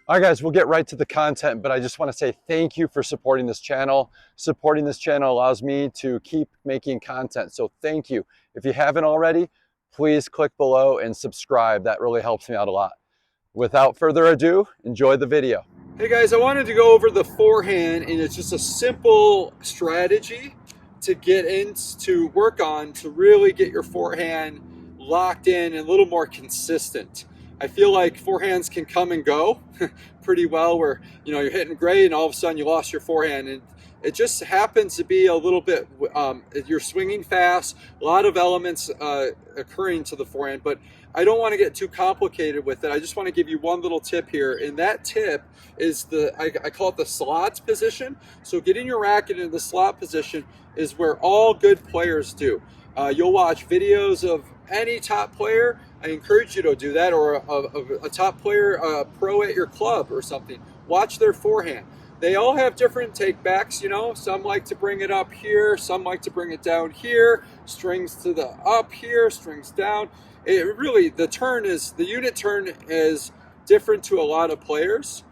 All right, guys, we'll get right to the content, but I just want to say thank you for supporting this channel. Supporting this channel allows me to keep making content, so thank you. If you haven't already, please click below and subscribe. That really helps me out a lot. Without further ado, enjoy the video. Hey guys, I wanted to go over the forehand, and it's just a simple strategy to get into work on to really get your forehand locked in and a little more consistent. I feel like forehands can come and go pretty well where, you know, you're hitting great and all of a sudden you lost your forehand, and it just happens to be a little bit, you're swinging fast, a lot of elements occurring to the forehand, but I don't want to get too complicated with it. I just want to give you one little tip here, and that tip is I call it the slots position. So getting your racket in the slot position is where all good players do. You'll watch videos of any top player. I encourage you to do that, or a top player, a pro at your club or something. Watch their forehand. They all have different take backs, you know. Some like to bring it up here, some like to bring it down here, strings to the up here, strings down. It really, the unit turn is different to a lot of players.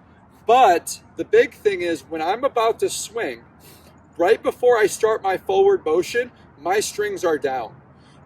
But the big thing is when I'm about to swing, right before I start my forward motion, my strings are down.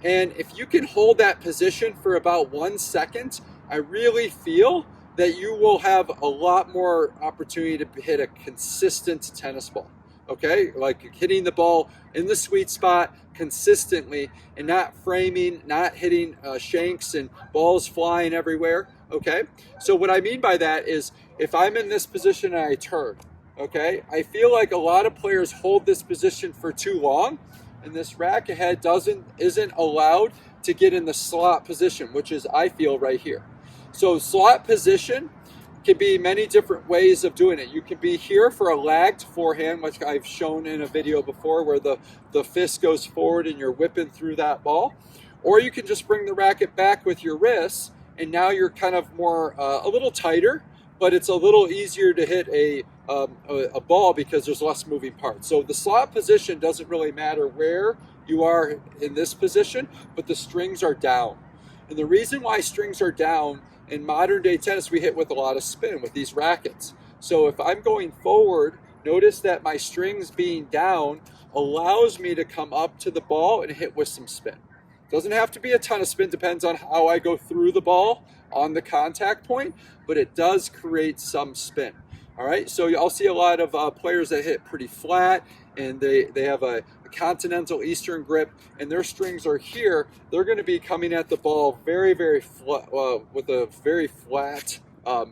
And if you can hold that position for about 1 second, I really feel that you will have a lot more opportunity to hit a consistent tennis ball. Okay, like hitting the ball in the sweet spot consistently and not framing, not hitting shanks and balls flying everywhere. Okay, so what I mean by that is if I'm in this position and I turn, okay, I feel like a lot of players hold this position for too long, and this racket head isn't allowed to get in the slot position, which is, I feel, right here. So slot position can be many different ways of doing it. You can be here for a lagged forehand, which I've shown in a video before, where the fist goes forward and you're whipping through that ball. Or you can just bring the racket back with your wrists, and now you're kind of more, a little tighter, but it's a little easier to hit a ball because there's less moving parts. So the slot position doesn't really matter where you are in this position, but the strings are down. And the reason why strings are down in modern day tennis, we hit with a lot of spin with these rackets. So if I'm going forward, notice that my strings being down allows me to come up to the ball and hit with some spin. Doesn't have to be a ton of spin, depends on how I go through the ball on the contact point, but it does create some spin. All right, so I'll see a lot of players that hit pretty flat, and they have a continental eastern grip, and their strings are here. They're going to be coming at the ball very, very flat, with a very flat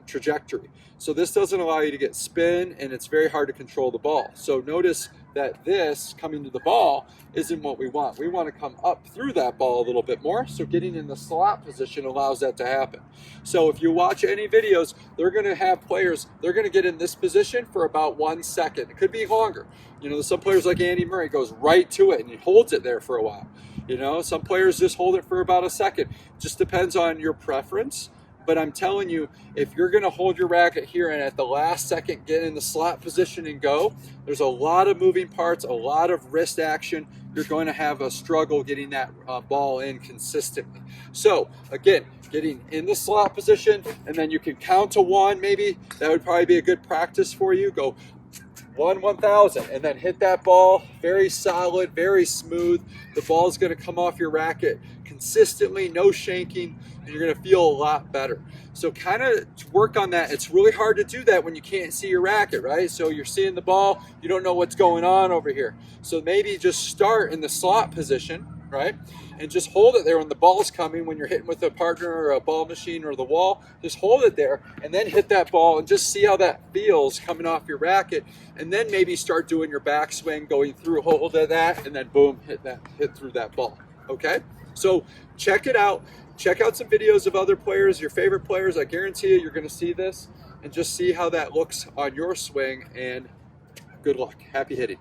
trajectory. So this doesn't allow you to get spin, and it's very hard to control the ball. So notice that this coming to the ball isn't what we want. We want to come up through that ball a little bit more. So getting in the slot position allows that to happen. So if you watch any videos, they're going to have players, they're going to get in this position for about 1 second. It could be longer. You know, some players like Andy Murray goes right to it and he holds it there for a while. You know, some players just hold it for about a second. It just depends on your preference. But I'm telling you, if you're going to hold your racket here and at the last second get in the slot position and go, there's a lot of moving parts, a lot of wrist action. You're going to have a struggle getting that ball in consistently. So again, getting in the slot position, and then you can count to 1 maybe. That would probably be a good practice for you. Go 1,000, and then hit that ball very solid, very smooth. The ball is going to come off your racket consistently, no shanking, and you're going to feel a lot better. So kind of work on that. It's really hard to do that when you can't see your racket, right? So you're seeing the ball, you don't know what's going on over here. So maybe just start in the slot position, right? And just hold it there when the ball's coming, when you're hitting with a partner or a ball machine or the wall. Just hold it there and then hit that ball and just see how that feels coming off your racket. And then maybe start doing your backswing, going through, hold at that, and then boom, hit through that ball. Okay? So check it out. Check out some videos of other players, your favorite players. I guarantee you're going to see this and just see how that looks on your swing, and good luck. Happy hitting.